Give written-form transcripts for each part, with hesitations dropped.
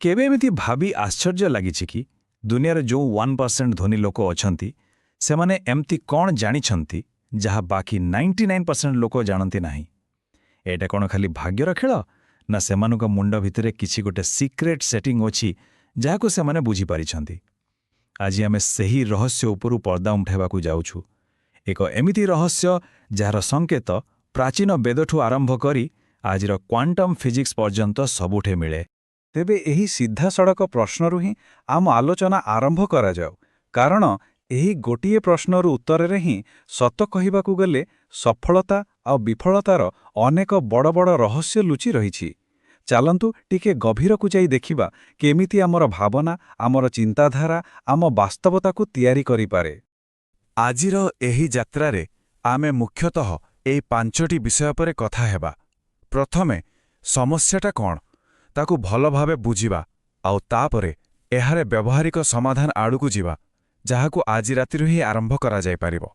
केबे एमिति भाबी आश्चर्य लागिछि कि दुनियार जो 1% धनी लोक अछंती सेमाने एमती कौन जानिछंती जहा बाकी 99% लोक जानती नाही। एटा कौन खाली भाग्यर खेल ना सेमानुका मुंड भितरे किछि गोटे सिक्रेट सेटिंग अछि जाहाको सेमाने बुझी पारिछंती। आज आमे सही रहस्य उपरु पर्दा उठाइबाकू जाउछु। एक एमिति रहस्य जार संकेत प्राचीन वेदठू आरंभ करी आजिर क्वांटम फिजिक्स पर्यंत सबुठे मिले। तेबे एही सीधा सड़क प्रश्नरु ही आम आलोचना आरंभ करा जाऊ, कारण एही गोटिए प्रश्नरु उत्तରରେ ही सत कहिबाकू गले सफलता आ विफलतार अनेक बड़ बड़ रहस्य लुचि रहिछि। चालंतु टिके गभीरकू जाई देखिबा केमिति आमर भावना, आमर चिंताधारा आम वास्तवताकू तैयारी करि पारे। आजिर एही यात्रारे आमे मुख्यतः एई 5टी विषय परे कथा हेबा। प्रथमे समस्याटा कौन ताकू भल भावे बुझिबा आउ तापरे एहारे व्यवहारिक समाधान आड़कू जिबा जाहाकू आजि रातिरु ही आरंभ करा जाय पारिबो।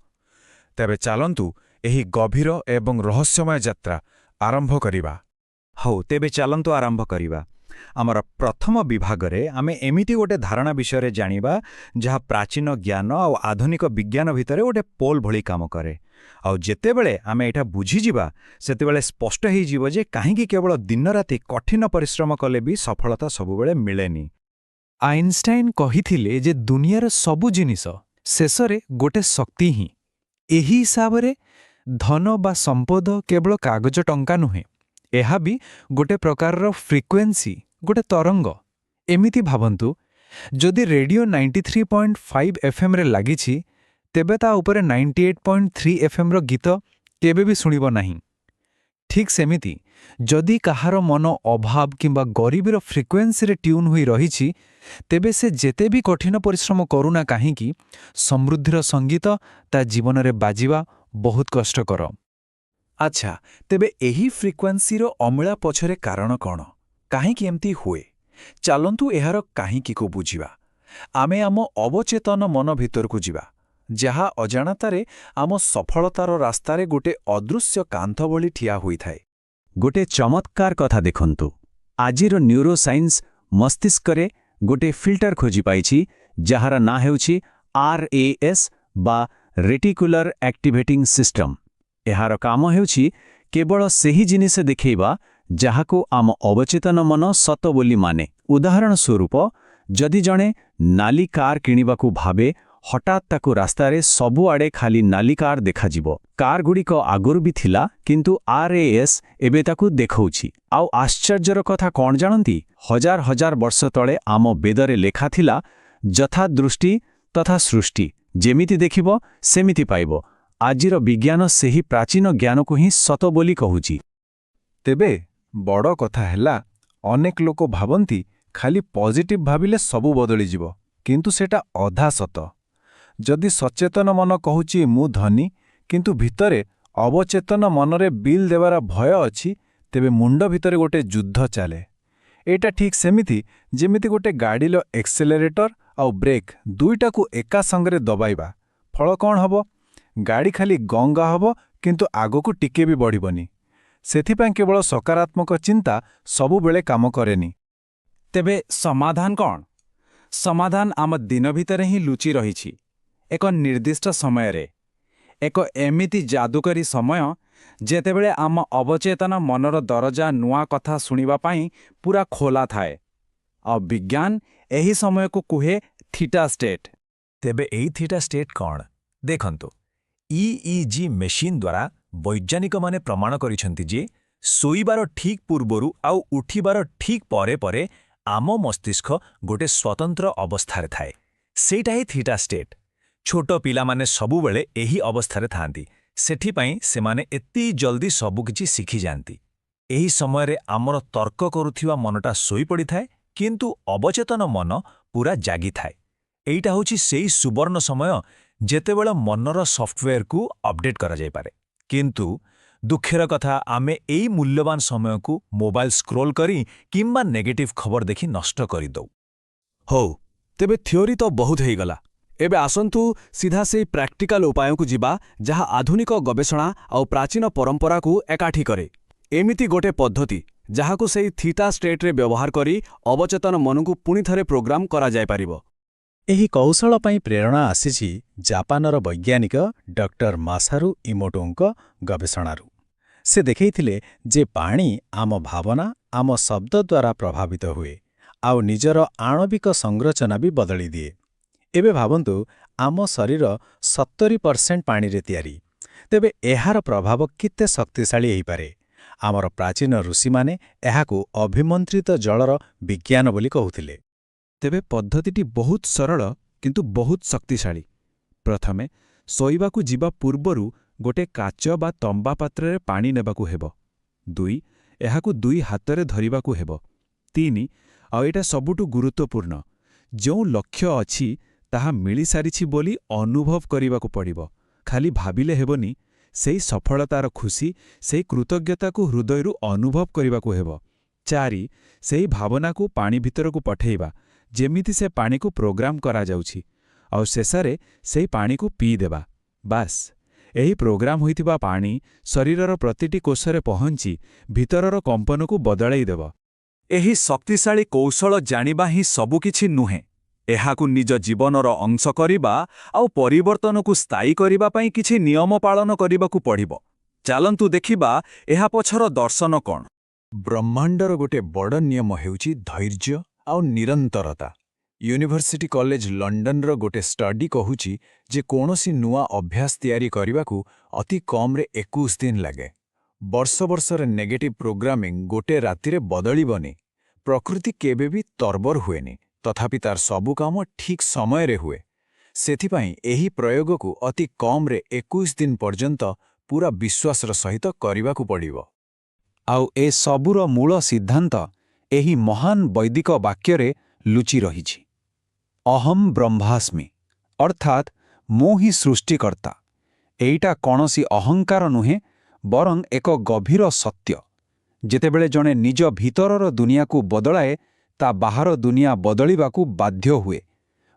तेबे चालंतु एही गभीर एवं रहस्यमय यात्रा आरंभ करिबा। हौ तेबे चालंतु आरंभ करिबा। आमर प्रथम विभागरे आमे एमिति गोटे धारणा विषय जानिबा जहा प्राचीन ज्ञान और आधुनिक विज्ञान भितरे गोटे पोल भली काम करे। आउ जेतेबेले आमे एटा बुझीजिबा सेतेबेले स्पष्ट होई जीवो जे काहेकि केवल दिन राति कठिन परिश्रम कले भी सफलता सबुबेले मिलेनी। आइनस्टाइन कहिथिले जे दुनियार सबु जिनिस शेषरे गोटे शक्ति ही। एही हिसाबरे धन बा संपद केवल कागज टंका नुहे, एहा भी गोटे प्रकारर फ्रिक्वेन्सी, गोटे तरंग। एमिति भावंतु जदि रेडियो 93.5 FM रे लागिछि तेबे ता उपरे 98.3 FM रो गीत केबे भी सुनिब नाही। ठीक सेमिति जदि कहार मन अभाव किंबा गरीबीर फ्रिक्वेन्सी रे ट्यून होई रहिछि तेबे से जेते भी कठिन परिश्रम करूना काहीकि समृद्धिर संगीत ता जीवन रे बाजिबा बहुत कष्टकर। अच्छा, तेबे एही फ्रिक्वेन्सी रो अमिला पछरे कारण कौन, काहीकि एमती हुए? चालंतु एहार काहीकि को बुझिबा। आमे आम अवचेतन मन भितरकू जिबा जहा अजाणतारे आम सफलतार रास्तारे गोटे अदृश्य कांथ भली ठिया होई थाए। गोटे चमत्कार कथा देखंतु। आजिर न्यूरोसाइंस मस्तिष्करे गोटे फिल्टर खोजी पाइछि जहार ना हेउछि RAS बा रेटिकुलर एक्टिवेटिंग सिस्टम। एहार काम हेउछि केवल सेही जिनिस देखैबा जहाको आम अवचेतन मन सत बोली माने। उदाहरण स्वरूप जदि जणे नाली कार किनिबाकू भाबे हठात ताकू रास्तारे सबुआड़े खाली नाली कार देखाजिबो। कार गुड़िक आगुरु भी थिला किंतु RAS एबे ताकू देखौछि। आउ आश्चर्यर कथा कौन जानती, हजार हजार वर्ष तले आम वेदरे लेखा थिला यथा दृष्टि तथा सृष्टि, जेमिति देखिबो सेमिति पाइबो। आजिर विज्ञान सेही प्राचीन ज्ञान को ही सत बोली कहूछि। तेबे बड़ कथा हैला अनेक लोक भाबंती खाली पॉजिटिव भाबिले सबु बदली जिवो, किंतु सेटा अधा सत। जदि सचेतन मन कहूची मु धनी किंतु भितरे अवचेतन मनरे बिल देवार भय अछि तेबे मुंड भितरे गोटे युद्ध चाले। एटा ठीक सेमिति जेमिति गोटे गाड़ीलो एक्सेलरेटर आउ ब्रेक दुईटाकू एका संगरे दबाइबा, फल कौन हबो? गाड़ी खाली गंगा हबो किंतु आगोकू टिके भी बढ़िबनी। सेथिपाई केवल सकारात्मक चिंता सबु बेले काम करेनी। तेबे समाधान कौन? समाधान आम दिन भितरे ही लुचि रहिछि। एक निर्दिष्ट समय रे, एक एमिति जादुकरी समय जेतेबेले आम अवचेतन मनर दरजा नुआ कथा सुनिबा पाई पूरा खोला थाए। आ विज्ञान एही समय को कुहे थीटा स्टेट। तेबे एई थीटा स्टेट कौन देखंतु। EEG मेशिन द्वारा वैज्ञानिक माने प्रमाण करिसेंति जे सोइबार ठीक पूर्वरु आउ उठिबार ठीक परे परे आम मस्तिष्क गोटे स्वतंत्र अवस्थारे थाए। सेटा ही थीटा स्टेट। छोट पिला माने सबु बेले एही अवस्थारे थांती, सेठिपाई सेमाने एति जल्दी सबु किछि सिखि जानती। एही समय रे आमर तर्क करुथिबा मनटा सोई पड़ी थाए किंतु अवचेतन मन पूरा जागी थाए। एइटा होछि सेई सुवर्ण समय जेतेबेले मनर सॉफ्टवेयर को अपडेट करा जाय पारे। किंतु दुखेर कथा आमे एई मूल्यवान समय को मोबाइल स्क्रोल करी किंबा नेगेटिव खबर देखि नष्ट करि दौ। हो तेबे थियोरी तो बहुत हो गला। एबे आसंतु सीधा से प्रैक्टिकल उपाय को जिबा जहा आधुनिक गवेषणा और प्राचीन परंपरा को एकाठी करे। एमिति गोटे पद्धति ଯାହାକୁ ସେଇ ଥୀଟା ଷ୍ଟେଟ୍ରେ ବ୍ୟବହାର କରି ଅବଚେତନ ମନକୁ ପୁଣି ଥରେ ପ୍ରୋଗ୍ରାମ କରାଯାଇପାରିବ। ଏହି କୌଶଳ ପାଇଁ ପ୍ରେରଣା ଆସିଛି ଜାପାନର ବୈଜ୍ଞାନିକ ଡକ୍ଟର ମାସାରୁ ଇମୋଟୋଙ୍କ ଗବେଷଣାରୁ। ସେ ଦେଖେଇଥିଲେ ଯେ ପାଣି ଆମ ଭାବନା, ଆମ ଶବ୍ଦ ଦ୍ୱାରା ପ୍ରଭାବିତ ହୁଏ, ଆଉ ନିଜର ଆଣବିକ ସଂରଚନା ବି ବଦଳି ଦିଏ। ଏବେ ଭାବନ୍ତୁ, ଆମ ଶରୀର 70% ପାଣିରେ ତିଆରି। ତେବେ ଏହାର ପ୍ରଭାବ କେତେ ଶକ୍ତିଶାଳୀ ହୋଇପାରେ? ଆମର ପ୍ରାଚୀନ ଋଷିମାନେ ଏହାକୁ ଅଭିମନ୍ତ୍ରିତ ଜଳର ବିଜ୍ଞାନ ବୋଲି କହୁଥିଲେ। ତେବେ ପଦ୍ଧତିଟି ବହୁତ ସରଳ କିନ୍ତୁ ବହୁତ ଶକ୍ତିଶାଳୀ। ପ୍ରଥମେ ଶୋଇବାକୁ ଯିବା ପୂର୍ବରୁ ଗୋଟେ କାଚ ବା ତମ୍ବା ପାତ୍ରରେ ପାଣି ନେବାକୁ ହେବ। 2. ଏହାକୁ 2 ହାତରେ ଧରିବାକୁ ହେବ। 3. ଆଉ ଏଇଟା ସବୁଠୁ ଗୁରୁତ୍ୱପୂର୍ଣ୍ଣ, ଯେଉଁ ଲକ୍ଷ୍ୟ ଅଛି ତାହା ମିଳିସାରିଛି ବୋଲି ଅନୁଭବ କରିବାକୁ ପଡ଼ିବ। ଖାଲି ଭାବିଲେ ହେବନି, ସେଇ ସଫଳତାର ଖୁସି, ସେଇ କୃତଜ୍ଞତାକୁ ହୃଦୟରୁ ଅନୁଭବ କରିବାକୁ ହେବ। 4. ସେଇ ଭାବନାକୁ ପାଣି ଭିତରକୁ ପଠେଇବା, ଯେମିତି ସେ ପାଣିକୁ ପ୍ରୋଗ୍ରାମ କରାଯାଉଛି, ଆଉ ଶେଷରେ ସେଇ ପାଣିକୁ ପିଇଦେବା। ବାସ୍, ଏହି ପ୍ରୋଗ୍ରାମ ହୋଇଥିବା ପାଣି ଶରୀରର ପ୍ରତିଟି କୋଷରେ ପହଞ୍ଚି ଭିତରର କମ୍ପନକୁ ବଦଳାଇ ଦେବ। ଏହି ଶକ୍ତିଶାଳୀ କୌଶଳ ଜାଣିବା ହିଁ ସବୁକିଛି ନୁହେଁ। ଏହାକୁ ନିଜ ଜୀବନର ଅଂଶ କରିବା ଆଉ ପରିବର୍ତ୍ତନକୁ ସ୍ଥାୟୀ କରିବା ପାଇଁ କିଛି ନିୟମ ପାଳନ କରିବାକୁ ପଡ଼ିବ। ଚାଲନ୍ତୁ ଦେଖିବା ଏହା ପଛର ଦର୍ଶନ କ'ଣ। ବ୍ରହ୍ମାଣ୍ଡର ଗୋଟେ ବଡ଼ ନିୟମ ହେଉଛି ଧୈର୍ଯ୍ୟ ଆଉ ନିରନ୍ତରତା। ୟୁନିଭର୍ସିଟି କଲେଜ ଲଣ୍ଡନର ଗୋଟେ ଷ୍ଟଡି କହୁଛି ଯେ କୌଣସି ନୂଆ ଅଭ୍ୟାସ ତିଆରି କରିବାକୁ ଅତି କମ୍ରେ 21 ଦିନ ଲାଗେ। ବର୍ଷ ବର୍ଷରେ ନେଗେଟିଭ୍ ପ୍ରୋଗ୍ରାମିଂ ଗୋଟେ ରାତିରେ ବଦଳିବନି। ପ୍ରକୃତି କେବେ ବି ତର୍ବର ହୁଏନି, ତଥାପି ତାର ସବୁ କାମ ଠିକ୍ ସମୟରେ ହୁଏ। ସେଥିପାଇଁ ଏହି ପ୍ରୟୋଗକୁ ଅତି କମ୍ରେ 21 ଦିନ ପର୍ଯ୍ୟନ୍ତ ପୁରା ବିଶ୍ୱାସର ସହିତ କରିବାକୁ ପଡ଼ିବ। ଆଉ ଏ ସବୁର ମୂଳ ସିଦ୍ଧାନ୍ତ ଏହି ମହାନ ବୈଦିକ ବାକ୍ୟରେ ଲୁଚି ରହିଛି। ଅହମ୍ ବ୍ରହ୍ମାସ୍ମି, ଅର୍ଥାତ୍ ମୁଁ ହିଁ ସୃଷ୍ଟିକର୍ତ୍ତା। ଏଇଟା କୌଣସି ଅହଙ୍କାର ନୁହେଁ, ବରଂ ଏକ ଗଭୀର ସତ୍ୟ। ଯେତେବେଳେ ଜଣେ ନିଜ ଭିତରର ଦୁନିଆକୁ ବଦଳାଏ, ତା ବାହାର ଦୁନିଆ ବଦଳିବାକୁ ବାଧ୍ୟ ହୁଏ।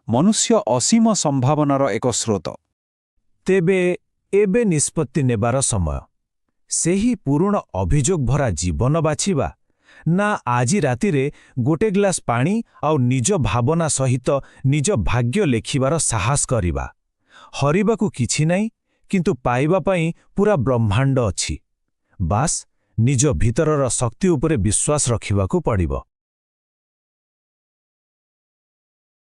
ମନୁଷ୍ୟ ଅସୀମ ସମ୍ଭାବନାର ଏକ ସ୍ରୋତ। ତେବେ ଏବେ ନିଷ୍ପତ୍ତି ନେବାର ସମୟ। ସେହି ପୁରୁଣା ଅଭିଯୋଗ ଭରା ଜୀବନ ବାଛିବା, ନା ଆଜି ରାତିରେ ଗୋଟେ ଗ୍ଲାସ ପାଣି ଆଉ ନିଜ ଭାବନା ସହିତ ନିଜ ଭାଗ୍ୟ ଲେଖିବାର ସାହସ କରିବା? ହରିବାକୁ କିଛି ନାହିଁ, କିନ୍ତୁ ପାଇବା ପାଇଁ ପୁରା ବ୍ରହ୍ମାଣ୍ଡ ଅଛି। ବାସ୍ ନିଜ ଭିତରର ଶକ୍ତି ଉପରେ ବିଶ୍ୱାସ ରଖିବାକୁ ପଡ଼ିବ।